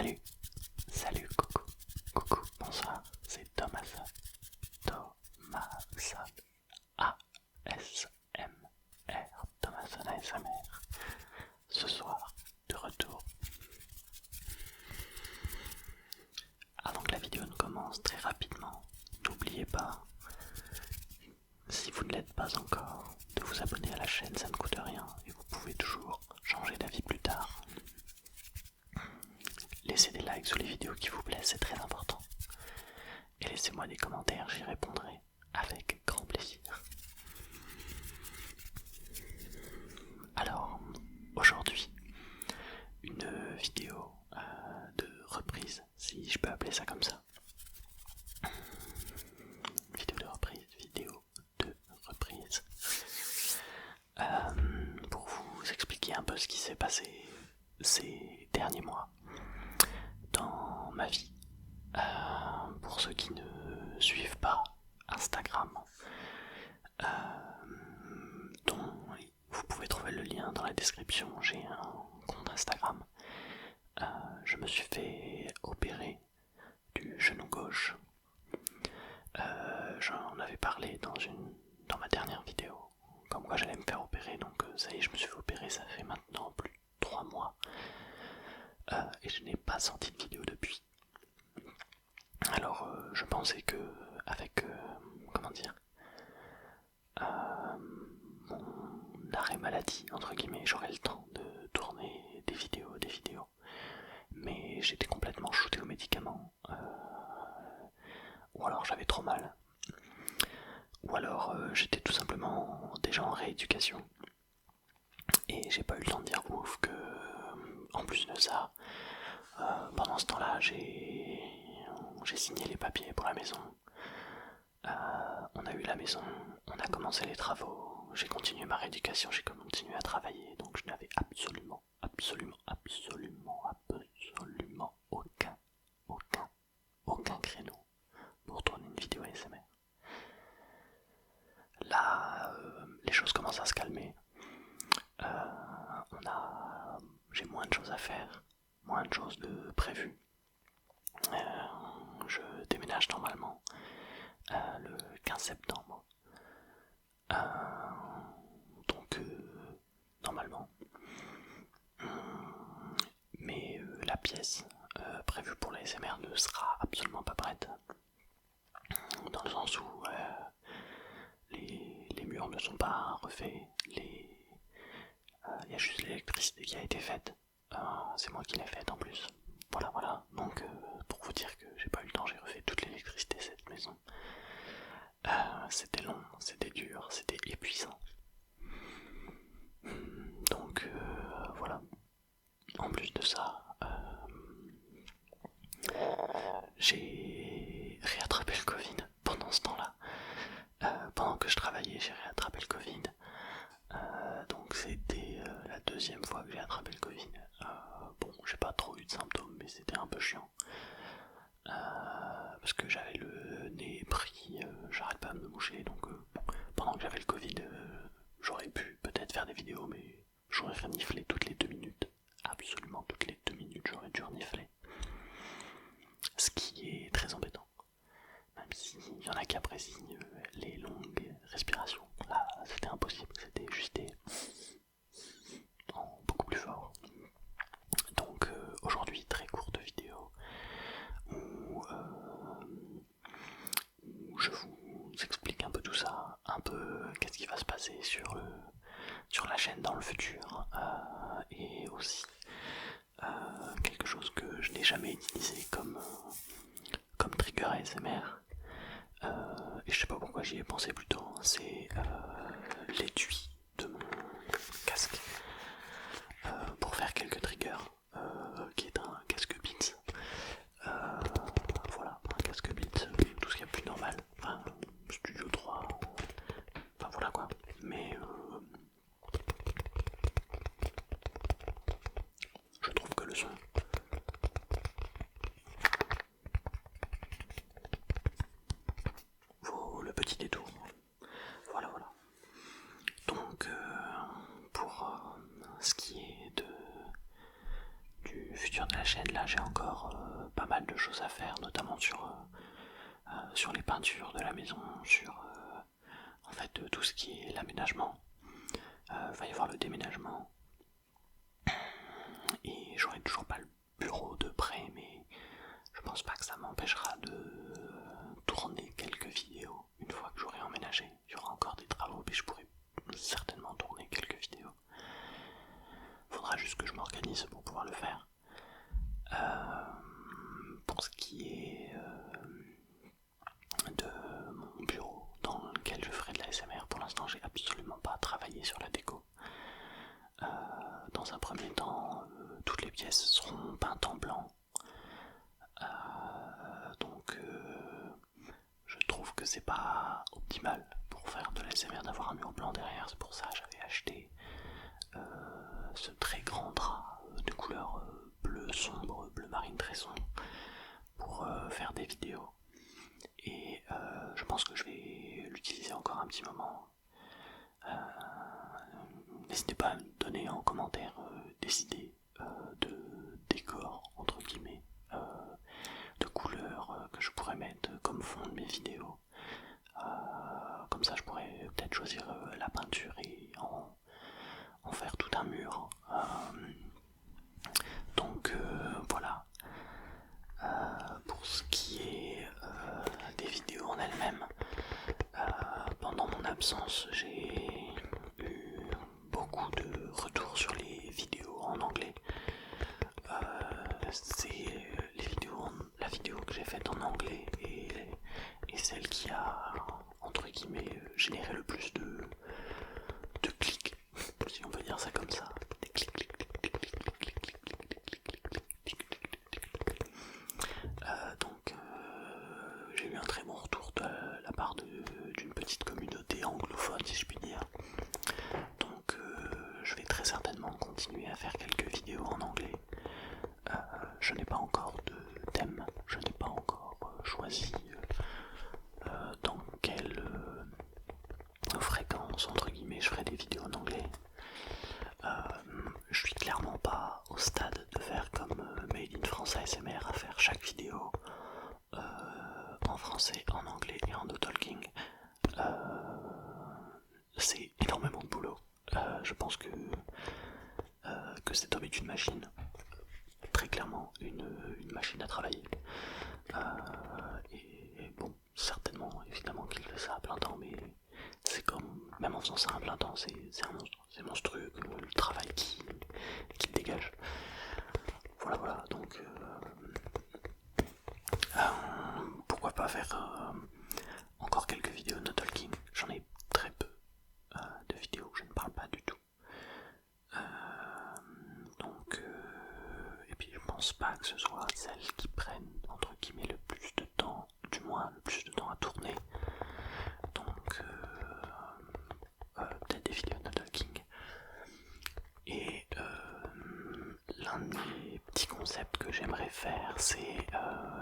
Salut, salut, coucou, coucou, bonsoir, c'est Thomas, A-S-M-R, Thomas ASMR, ce soir, de retour. Avant que la vidéo ne commence très rapidement, n'oubliez pas, si vous ne l'êtes pas encore, de vous abonner à la chaîne, ça ne coûte rien et vous pouvez toujours changer d'avis plus tard. Laissez des likes sous les vidéos qui vous plaisent, c'est très important. Et laissez-moi des commentaires, j'y répondrai avec grand plaisir. Alors, aujourd'hui, une vidéo de reprise, si je peux appeler ça comme ça. Vidéo de reprise. Pour vous expliquer un peu ce qui s'est passé ces derniers mois dans ma vie. Pour ceux qui ne suivent pas Instagram, dont vous pouvez trouver le lien dans la description, j'ai un compte Instagram. Je me suis fait opérer du genou gauche. J'en avais parlé dans ma dernière vidéo, comme quoi j'allais me faire opérer, donc ça y est, je me suis fait opérer, ça fait maintenant plus de 3 mois. Et je n'ai pas sorti de vidéo depuis. Alors je pensais que avec mon arrêt maladie entre guillemets, j'aurais le temps de tourner des vidéos, mais j'étais complètement shooté aux médicaments, ou alors j'avais trop mal, ou alors j'étais tout simplement déjà en rééducation et j'ai pas eu le temps de dire ouf que en plus de ça, pendant ce temps-là j'ai signé les papiers pour la maison. On a eu la maison, on a commencé les travaux, j'ai continué ma rééducation, j'ai continué à travailler, donc je n'avais absolument aucun créneau pour tourner une vidéo ASMR. Là, les choses commencent à se calmer. J'ai moins de choses à faire, moins de choses de prévues. Je déménage normalement le 15 septembre. Donc normalement. Mais la pièce prévue pour la SMR ne sera absolument pas prête. Dans le sens où les murs ne sont pas refaits, il y a juste l'électricité qui a été faite. C'est moi qui l'ai faite en plus. Voilà. Donc pour vous dire que j'ai pas eu le temps, j'ai refait toute l'électricité de cette maison. C'était long, c'était dur, c'était épuisant. Donc voilà. En plus de ça, j'ai réattrapé le Covid pendant ce temps-là. Pendant que je travaillais, j'ai réattrapé le Covid. Donc c'était la deuxième fois que j'ai attrapé le Covid. Bon, j'ai pas trop eu de symptômes, mais c'était un peu chiant. Parce que j'avais le nez pris, j'arrête pas de me moucher, donc pendant que j'avais le Covid, j'aurais pu peut-être faire des vidéos, mais j'aurais reniflé toutes les 2 minutes. Absolument toutes les 2 minutes, j'aurais dû renifler. Ce qui est très embêtant. Même s'il y en a qui apprécient les longues respirations. Là, c'était impossible, c'était juste beaucoup plus fort. Donc aujourd'hui, très courte vidéo où je vous explique un peu tout ça, un peu qu'est-ce qui va se passer sur la chaîne dans le futur, et aussi quelque chose que je n'ai jamais utilisé comme trigger ASMR, et je sais pas pourquoi j'y ai pensé plus tôt, c'est l'étui de mon casque pour faire quelques triggers, qui est un casque Beats. Voilà, un casque Beats, tout ce qu'il y a plus normal, enfin Studio 3, enfin voilà quoi, mais je trouve que le son vaut le petit détour. Voilà. Donc pour ce qui est du futur de la chaîne, là j'ai encore pas mal de choses à faire, notamment sur les peintures de la maison, sur en fait tout ce qui est l'aménagement. Va y avoir le déménagement et j'aurai toujours pas le bureau de près, mais je pense pas que ça m'empêchera de tourner quelques vidéos une fois que j'aurai emménagé. Il y aura encore des travaux, mais je pourrai certainement tourner quelques vidéos. Faudra juste que je m'organise pour pouvoir le faire. Pour ce qui est de mon bureau dans lequel je ferai de la SMR, pour l'instant j'ai absolument pas travaillé sur la déco. Dans un premier temps, toutes les pièces seront peintes en blanc. Donc je trouve que c'est pas optimal pour faire de la SMR d'avoir un mur blanc derrière. C'est pour ça que j'avais acheté ce très grand drap de couleur bleu sombre, bleu marine très sombre, pour faire des vidéos. Et je pense que je vais l'utiliser encore un petit moment. N'hésitez pas à me donner en commentaire des idées de décors, entre guillemets, de couleurs que je pourrais mettre comme fond de mes vidéos. Comme ça je pourrais peut-être choisir la peinture et en faire tout un mur. Donc voilà. Pour ce qui est des vidéos en elles-mêmes, pendant mon absence j'ai eu beaucoup de retours sur les vidéos en anglais. C'est la vidéo que j'ai faite en anglais et celle qui a entre guillemets généré le plus de clics, si on peut dire ça comme ça. Des clics, clics, clics, clics, clics, clics, clics, clics, clics. Donc j'ai eu un très bon retour de la part d'une petite communauté anglophone, si je puis dire. Donc je vais très certainement continuer à faire quelques vidéos en anglais. Je n'ai pas encore de thème, je n'ai pas encore choisi dans quelle fréquence entre guillemets je ferai des vidéos en anglais. Je suis clairement pas au stade de faire comme Made in France ASMR, à faire chaque vidéo en français, en anglais et en no-talking. C'est énormément de boulot. Je pense que cet homme est une machine, très clairement une machine à travailler. Et bon, certainement, évidemment qu'il fait ça à plein temps, mais c'est comme, même en faisant ça à plein temps, c'est un monstre, c'est monstrueux le travail qu'il dégage. Voilà, donc pourquoi pas faire encore quelques vidéos no talking. J'en ai très peu de vidéos où je ne parle pas du tout. Donc et puis je pense pas que ce soit celles qui prennent entre guillemets le plus de temps, du moins le plus de temps à tourner. Donc peut-être des vidéos no talking. Et l'un des petits concepts que j'aimerais faire, c'est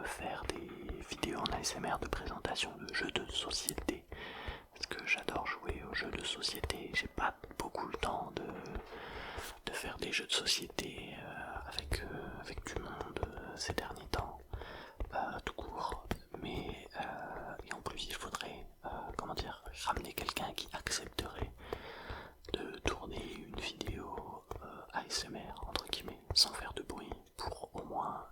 faire des vidéos en ASMR de présentation de jeux de société. Parce que j'adore jouer aux jeux de société. J'ai pas beaucoup le temps de faire des jeux de société avec du monde ces derniers temps, tout court. Mais et en plus il faudrait ramener quelqu'un qui accepterait de tourner une vidéo ASMR entre guillemets sans faire de bruit, pour au moins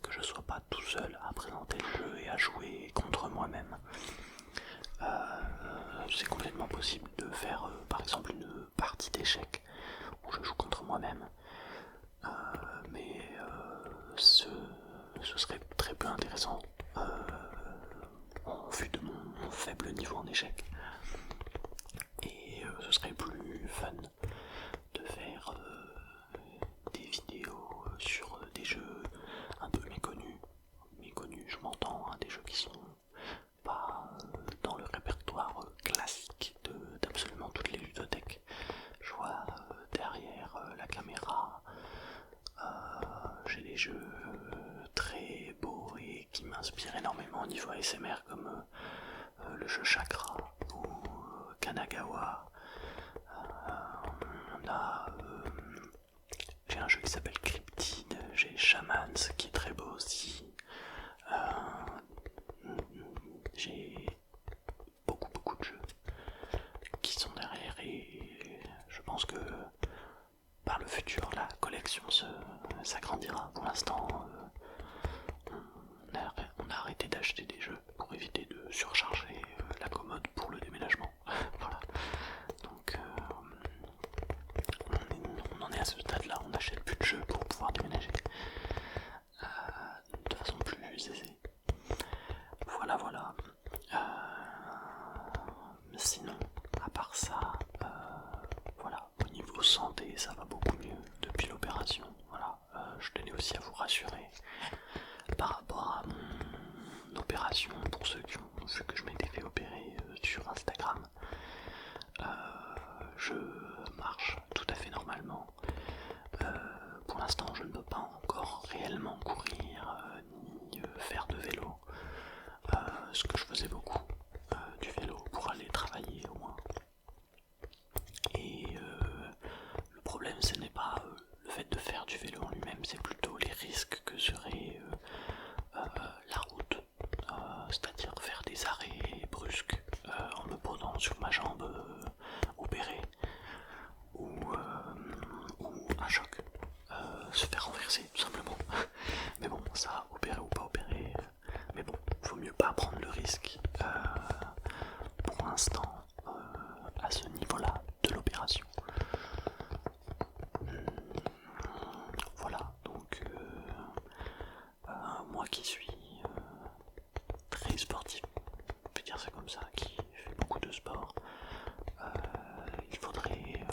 que je sois pas tout seul à présenter le jeu et à jouer contre moi-même. C'est complètement possible de faire par exemple une partie d'échecs où je joue contre moi-même, mais ce serait très peu intéressant en vue de mon faible niveau en échecs. Et ce serait plus fun de faire des vidéos sur des jeux un peu méconnus, je m'entends, hein, des jeux qui sont pas dans le répertoire classique d'absolument toutes les ludothèques. Je vois derrière la caméra, j'ai des jeux très beaux et qui m'inspirent énormément au niveau ASMR, comme le jeu Chakra ou Kanagawa. J'ai un jeu qui s'appelle Cryptid, j'ai Shaman, ce qui est très beau aussi. J'ai beaucoup de jeux qui sont derrière et je pense que par le futur la collection s'agrandira. Pour l'instant on a arrêté d'acheter des jeux pour éviter de surcharger la commode pour le déménagement. Voilà. Donc on en est à ce stade là, on n'achète plus de jeux pour pouvoir déménager de façon plus aisée. Voilà. Sinon, à part ça, voilà, au niveau santé, ça va beaucoup mieux depuis l'opération. Voilà, je tenais aussi à vous rassurer par rapport à mon opération. Pour ceux qui ont vu que je m'étais fait opérer sur Instagram, je marche tout à fait normalement. Pour l'instant, je ne peux pas encore réellement courir ni faire de vélo. Ce que je faisais beaucoup, du vélo pour aller travailler au moins. Et le problème, ce n'est pas le fait de faire du vélo en lui-même, c'est plutôt les risques que serait la route, c'est-à-dire faire des arrêts brusques en me posant sur ma jambe opérée, ou un choc, se faire renverser tout simplement. Mais bon, ça, opéré ou pas opéré, mais bon, faut mieux pas prendre le risque pour l'instant à ce niveau-là de l'opération. Voilà, donc moi qui suis très sportif, on peut dire ça comme ça, qui fait beaucoup de sport, il faudrait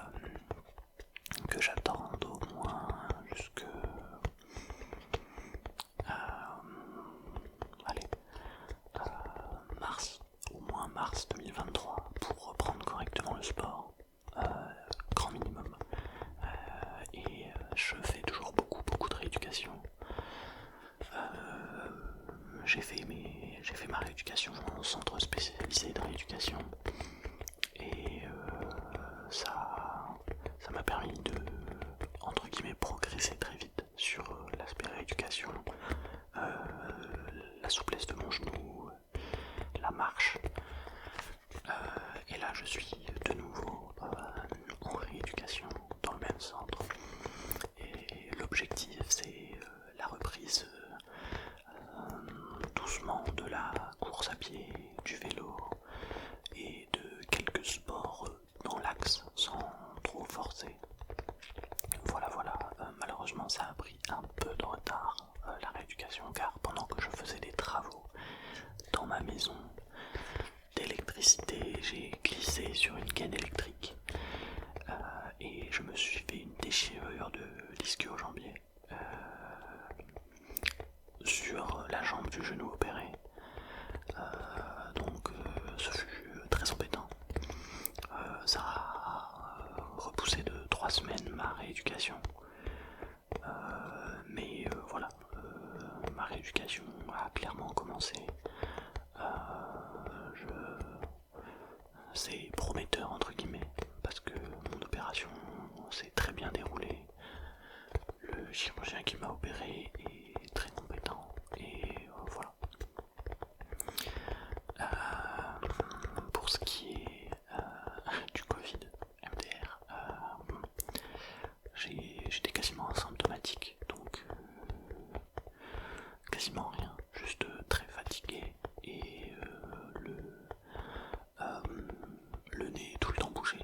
que j'attende au moins jusque allez, mars, au moins mars 2023 pour reprendre correctement le sport, grand minimum. Et je fais toujours beaucoup de rééducation. J'ai fait ma rééducation en centre spécialisé de rééducation et ça m'a permis de, entre guillemets, progresser très vite sur l'aspect rééducation, la souplesse de mon genou, la marche. Et là je suis de nouveau en rééducation dans le même centre. Et l'objectif c'est la reprise doucement de la course à pied, du vélo et de quelques sports dans l'axe sans trop forcer. Voilà, malheureusement ça a pris un peu de retard la rééducation car pendant que je faisais des travaux dans ma maison d'électricité, j'ai glissé sur une gaine électrique et je me suis fait une déchirure de l'ischio-jambier sur la jambe du genou opéré. Donc ce fut très embêtant. Ça a repoussé de 3 semaines ma rééducation. Mais voilà, ma rééducation a clairement commencé. C'est prometteur entre guillemets parce que mon opération s'est très bien déroulée. Le chirurgien qui m'a opéré est très compétent et voilà. Pour ce qui est du Covid, MDR, j'étais quasiment asymptomatique, donc quasiment rien, juste très fatigué et le nez tout le temps bougé.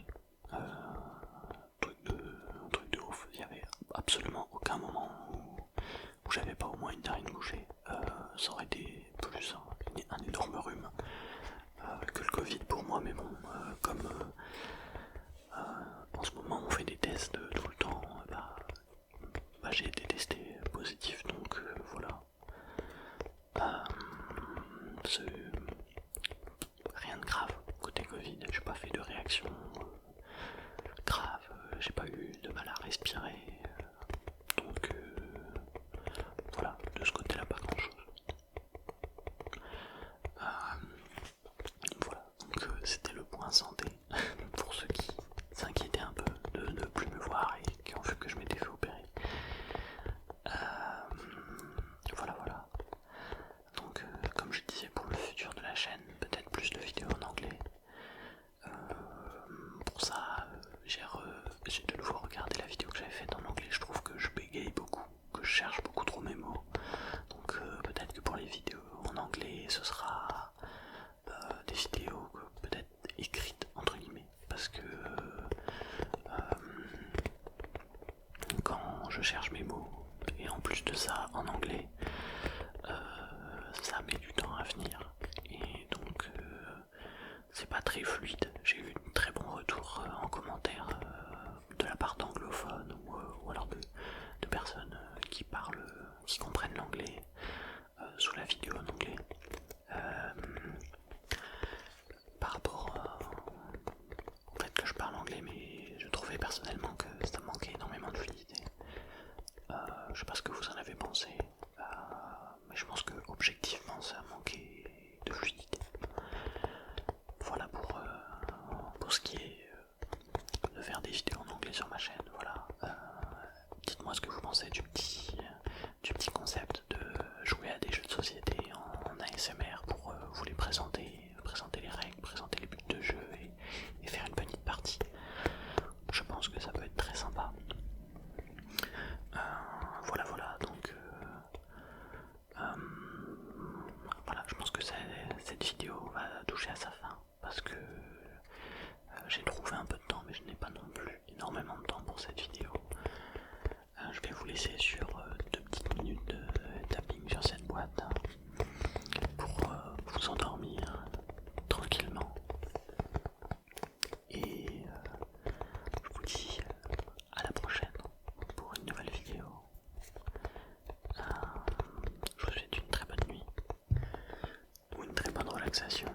Truc de ouf, il n'y avait absolument aucun moment où j'avais pas au moins une narine bouchée. Ça aurait été plus un énorme rhume que le Covid pour moi, mais bon, comme en ce moment on fait des tests tout le temps, j'ai été testé positif, donc voilà. C'est rien de grave côté Covid, j'ai pas fait de réaction grave, j'ai pas eu de mal à respirer, donc voilà, de ce côté là pas grand chose. Voilà, donc c'était le point santé pour ceux qui s'inquiétaient un peu de ne plus me voir et qui ont vu que je m'étais fait opérer. ce sera des vidéos peut-être écrites entre guillemets, parce que quand je cherche mes mots, et en plus de ça en anglais, ça met du temps à venir, et donc c'est pas très fluide. J'ai eu un très bon retour en commentaire de la part d'anglophones ou alors de personnes qui comprennent l'anglais sous la vidéo en anglais. Par rapport au fait que je parle anglais, mais je trouvais personnellement que ça manquait énormément de fluidité. Je sais pas ce que vous en avez pensé, mais je pense que objectivement ça manquait de fluidité. Voilà pour ce qui est de faire des vidéos en anglais sur ma chaîne. Voilà. Dites-moi ce que vous pensez du petit concept de jouer à des jeux de société en ASMR pour vous les présenter les règles, présenter les buts de jeu et faire une petite partie. Je pense que ça peut être très sympa. Voilà, donc voilà, je pense que cette vidéo va toucher à sa fin parce que j'ai trouvé un peu de temps, mais je n'ai pas non plus énormément de temps pour cette vidéo. Je vais vous laisser sur 2 petites minutes de tapping sur cette boîte pour vous endormir tranquillement. Et je vous dis à la prochaine pour une nouvelle vidéo. Je vous souhaite une très bonne nuit ou une très bonne relaxation.